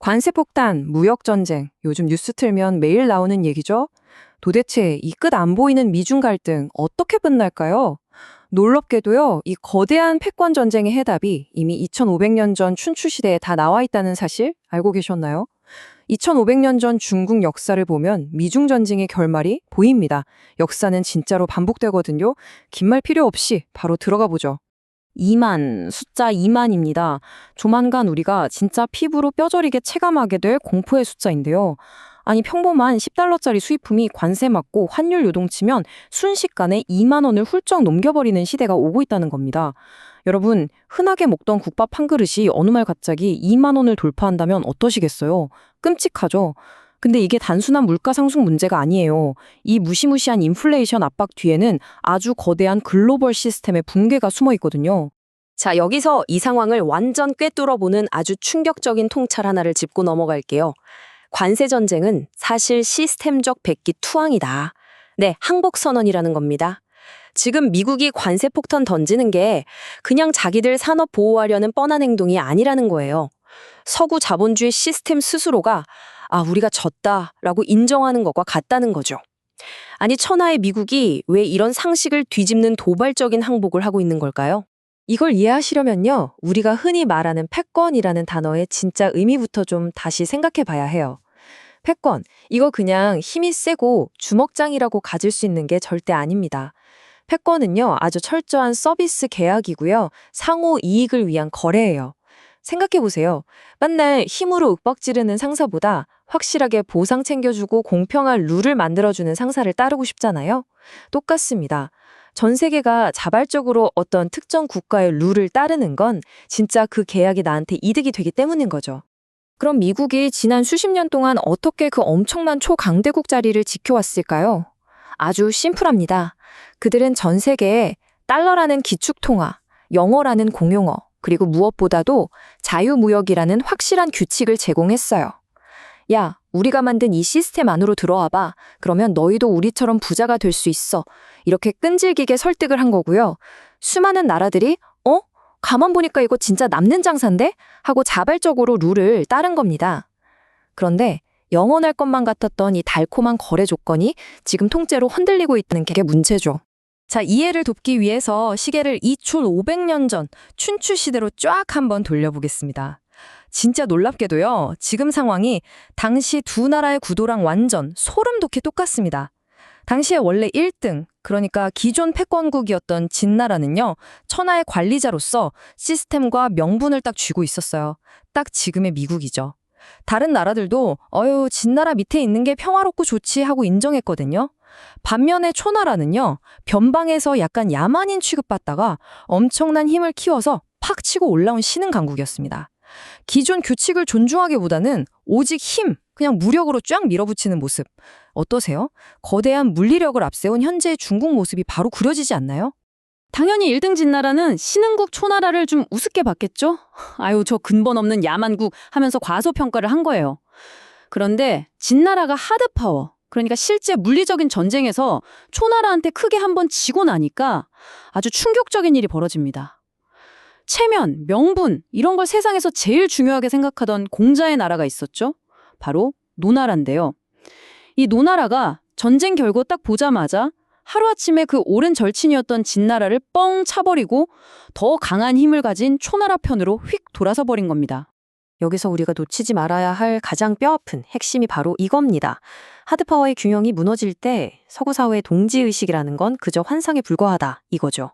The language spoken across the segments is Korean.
관세 폭탄, 무역 전쟁, 요즘 뉴스 틀면 매일 나오는 얘기죠? 도대체 이 끝 안 보이는 미중 갈등 어떻게 끝날까요? 놀랍게도요, 이 거대한 패권 전쟁의 해답이 이미 2500년 전 춘추 시대에 다 나와 있다는 사실 알고 계셨나요? 2500년 전 중국 역사를 보면 미중 전쟁의 결말이 보입니다. 역사는 진짜로 반복되거든요. 긴 말 필요 없이 바로 들어가 보죠. 2만, 숫자 2만입니다. 조만간 우리가 진짜 피부로 뼈저리게 체감하게 될 공포의 숫자인데요. 아니 평범한 10달러짜리 수입품이 관세 맞고 환율 요동치면 순식간에 2만 원을 훌쩍 넘겨버리는 시대가 오고 있다는 겁니다. 여러분, 흔하게 먹던 국밥 한 그릇이 어느 날 갑자기 2만 원을 돌파한다면 어떠시겠어요? 끔찍하죠? 근데 이게 단순한 물가 상승 문제가 아니에요. 이 무시무시한 인플레이션 압박 뒤에는 아주 거대한 글로벌 시스템의 붕괴가 숨어 있거든요. 자, 여기서 이 상황을 완전 꿰뚫어보는 아주 충격적인 통찰 하나를 짚고 넘어갈게요. 관세 전쟁은 사실 시스템적 백기 투항이다. 네, 항복선언이라는 겁니다. 지금 미국이 관세 폭탄 던지는 게 그냥 자기들 산업 보호하려는 뻔한 행동이 아니라는 거예요. 서구 자본주의 시스템 스스로가 우리가 졌다라고 인정하는 것과 같다는 거죠. 아니, 천하의 미국이 왜 이런 상식을 뒤집는 도발적인 항복을 하고 있는 걸까요? 이걸 이해하시려면요, 우리가 흔히 말하는 패권이라는 단어의 진짜 의미부터 좀 다시 생각해 봐야 해요. 패권, 이거 그냥 힘이 세고 주먹장이라고 가질 수 있는 게 절대 아닙니다. 패권은요, 아주 철저한 서비스 계약이고요, 상호 이익을 위한 거래예요. 생각해 보세요. 맨날 힘으로 윽박지르는 상사보다 확실하게 보상 챙겨주고 공평한 룰을 만들어주는 상사를 따르고 싶잖아요? 똑같습니다. 전 세계가 자발적으로 어떤 특정 국가의 룰을 따르는 건 진짜 그 계약이 나한테 이득이 되기 때문인 거죠. 그럼 미국이 지난 수십 년 동안 어떻게 그 엄청난 초강대국 자리를 지켜왔을까요? 아주 심플합니다. 그들은 전 세계에 달러라는 기축통화, 영어라는 공용어, 그리고 무엇보다도 자유무역이라는 확실한 규칙을 제공했어요. 야, 우리가 만든 이 시스템 안으로 들어와 봐. 그러면 너희도 우리처럼 부자가 될 수 있어. 이렇게 끈질기게 설득을 한 거고요. 수많은 나라들이 가만 보니까 이거 진짜 남는 장사인데? 하고 자발적으로 룰을 따른 겁니다. 그런데 영원할 것만 같았던 이 달콤한 거래 조건이 지금 통째로 흔들리고 있다는 게 문제죠. 자, 이해를 돕기 위해서 시계를 2500년 전 춘추 시대로 쫙 한번 돌려보겠습니다. 진짜 놀랍게도요, 지금 상황이 당시 두 나라의 구도랑 완전 소름 돋게 똑같습니다. 당시에 원래 1등, 그러니까 기존 패권국이었던 진나라는요, 천하의 관리자로서 시스템과 명분을 딱 쥐고 있었어요. 딱 지금의 미국이죠. 다른 나라들도 진나라 밑에 있는 게 평화롭고 좋지 하고 인정했거든요. 반면에 초나라는요, 변방에서 약간 야만인 취급받다가 엄청난 힘을 키워서 팍 치고 올라온 신흥 강국이었습니다. 기존 규칙을 존중하기보다는 오직 힘, 그냥 무력으로 쫙 밀어붙이는 모습. 어떠세요? 거대한 물리력을 앞세운 현재의 중국 모습이 바로 그려지지 않나요? 당연히 1등 진나라는 신흥국 초나라를 좀 우습게 봤겠죠? 저 근본 없는 야만국 하면서 과소평가를 한 거예요. 그런데 진나라가 하드파워, 그러니까 실제 물리적인 전쟁에서 초나라한테 크게 한번 지고 나니까 아주 충격적인 일이 벌어집니다. 체면, 명분, 이런 걸 세상에서 제일 중요하게 생각하던 공자의 나라가 있었죠? 바로 노나라인데요. 이 노나라가 전쟁 결과 딱 보자마자 하루아침에 그 오랜 절친이었던 진나라를 뻥 차버리고 더 강한 힘을 가진 초나라 편으로 휙 돌아서 버린 겁니다. 여기서 우리가 놓치지 말아야 할 가장 뼈아픈 핵심이 바로 이겁니다. 하드파워의 균형이 무너질 때 서구 사회의 동지의식이라는 건 그저 환상에 불과하다, 이거죠.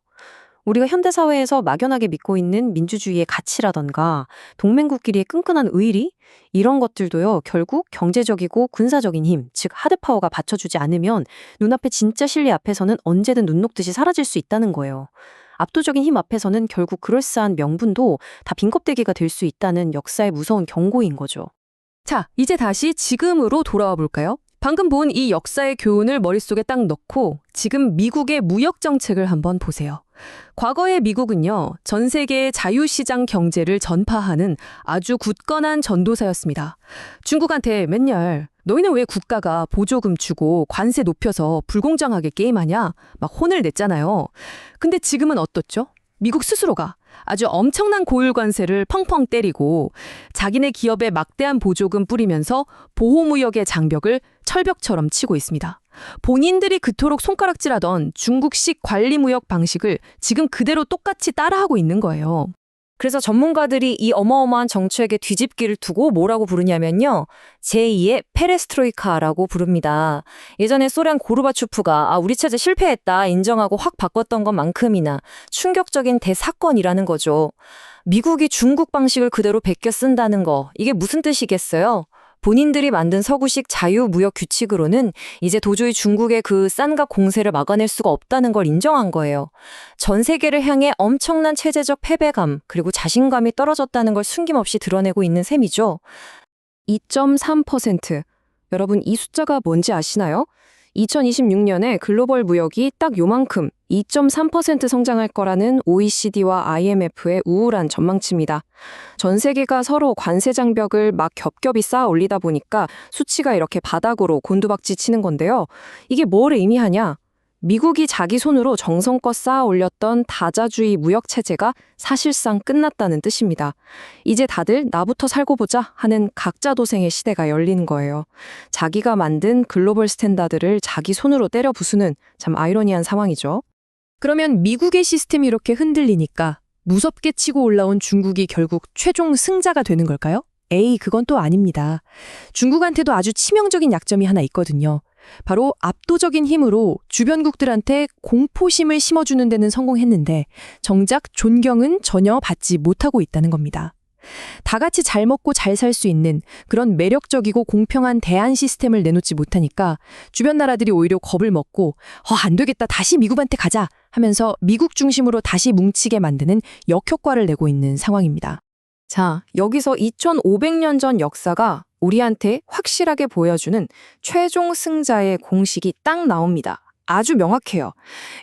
우리가 현대사회에서 막연하게 믿고 있는 민주주의의 가치라던가 동맹국끼리의 끈끈한 의리? 이런 것들도요, 결국 경제적이고 군사적인 힘, 즉 하드파워가 받쳐주지 않으면 눈앞의 진짜 실리 앞에서는 언제든 눈 녹듯이 사라질 수 있다는 거예요. 압도적인 힘 앞에서는 결국 그럴싸한 명분도 다 빈껍데기가 될 수 있다는 역사의 무서운 경고인 거죠. 자, 이제 다시 지금으로 돌아와 볼까요? 방금 본 이 역사의 교훈을 머릿속에 딱 넣고 지금 미국의 무역 정책을 한번 보세요. 과거의 미국은요, 전 세계의 자유시장 경제를 전파하는 아주 굳건한 전도사였습니다. 중국한테 맨날 너희는 왜 국가가 보조금 주고 관세 높여서 불공정하게 게임하냐? 막 혼을 냈잖아요. 근데 지금은 어떻죠? 미국 스스로가 아주 엄청난 고율 관세를 펑펑 때리고 자기네 기업에 막대한 보조금 뿌리면서 보호무역의 장벽을 철벽처럼 치고 있습니다. 본인들이 그토록 손가락질하던 중국식 관리무역 방식을 지금 그대로 똑같이 따라하고 있는 거예요. 그래서 전문가들이 이 어마어마한 정책의 뒤집기를 두고 뭐라고 부르냐면요. 제2의 페레스트로이카라고 부릅니다. 예전에 소련 고르바초프가 우리 체제 실패했다 인정하고 확 바꿨던 것만큼이나 충격적인 대사건이라는 거죠. 미국이 중국 방식을 그대로 베껴 쓴다는 거, 이게 무슨 뜻이겠어요? 본인들이 만든 서구식 자유무역 규칙으로는 이제 도저히 중국의 그 싼값 공세를 막아낼 수가 없다는 걸 인정한 거예요. 전 세계를 향해 엄청난 체제적 패배감 그리고 자신감이 떨어졌다는 걸 숨김없이 드러내고 있는 셈이죠. 2.3%. 여러분 이 숫자가 뭔지 아시나요? 2026년에 글로벌 무역이 딱 요만큼 2.3% 성장할 거라는 OECD와 IMF의 우울한 전망치입니다. 전 세계가 서로 관세 장벽을 막 겹겹이 쌓아 올리다 보니까 수치가 이렇게 바닥으로 곤두박질 치는 건데요. 이게 뭘 의미하냐? 미국이 자기 손으로 정성껏 쌓아 올렸던 다자주의 무역 체제가 사실상 끝났다는 뜻입니다. 이제 다들 나부터 살고 보자 하는 각자 도생의 시대가 열리는 거예요. 자기가 만든 글로벌 스탠다드를 자기 손으로 때려 부수는 참 아이러니한 상황이죠. 그러면 미국의 시스템이 이렇게 흔들리니까 무섭게 치고 올라온 중국이 결국 최종 승자가 되는 걸까요? 에이, 그건 또 아닙니다. 중국한테도 아주 치명적인 약점이 하나 있거든요. 바로 압도적인 힘으로 주변국들한테 공포심을 심어주는 데는 성공했는데 정작 존경은 전혀 받지 못하고 있다는 겁니다. 다 같이 잘 먹고 잘 살 수 있는 그런 매력적이고 공평한 대안 시스템을 내놓지 못하니까 주변 나라들이 오히려 겁을 먹고 안 되겠다, 다시 미국한테 가자 하면서 미국 중심으로 다시 뭉치게 만드는 역효과를 내고 있는 상황입니다. 자, 여기서 2500년 전 역사가 우리한테 확실하게 보여주는 최종 승자의 공식이 딱 나옵니다. 아주 명확해요.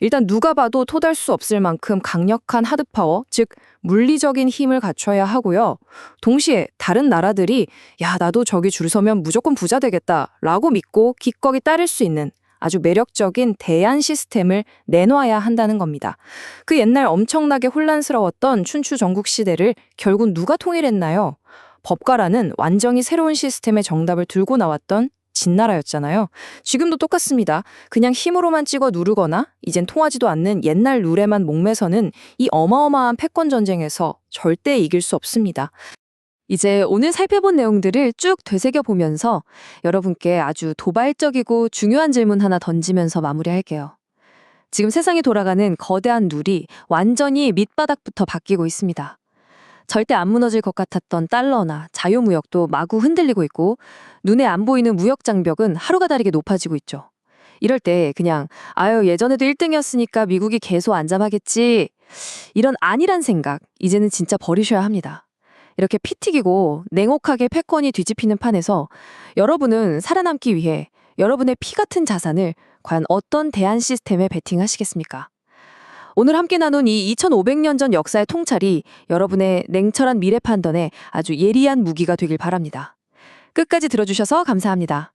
일단 누가 봐도 토달 수 없을 만큼 강력한 하드파워, 즉 물리적인 힘을 갖춰야 하고요. 동시에 다른 나라들이 야, 나도 저기 줄 서면 무조건 부자 되겠다 라고 믿고 기꺼이 따를 수 있는 아주 매력적인 대안 시스템을 내놔야 한다는 겁니다. 그 옛날 엄청나게 혼란스러웠던 춘추 전국 시대를 결국 누가 통일했나요? 법가라는 완전히 새로운 시스템의 정답을 들고 나왔던 진나라였잖아요. 지금도 똑같습니다. 그냥 힘으로만 찍어 누르거나 이젠 통하지도 않는 옛날 룰에만 목매서는 이 어마어마한 패권 전쟁에서 절대 이길 수 없습니다. 이제 오늘 살펴본 내용들을 쭉 되새겨보면서 여러분께 아주 도발적이고 중요한 질문 하나 던지면서 마무리할게요. 지금 세상이 돌아가는 거대한 룰이 완전히 밑바닥부터 바뀌고 있습니다. 절대 안 무너질 것 같았던 달러나 자유무역도 마구 흔들리고 있고 눈에 안 보이는 무역 장벽은 하루가 다르게 높아지고 있죠. 이럴 때 그냥 예전에도 1등이었으니까 미국이 계속 안잠하겠지, 이런 안일한 생각 이제는 진짜 버리셔야 합니다. 이렇게 피 튀기고 냉혹하게 패권이 뒤집히는 판에서 여러분은 살아남기 위해 여러분의 피 같은 자산을 과연 어떤 대안 시스템에 베팅하시겠습니까? 오늘 함께 나눈 이 2500년 전 역사의 통찰이 여러분의 냉철한 미래 판단에 아주 예리한 무기가 되길 바랍니다. 끝까지 들어주셔서 감사합니다.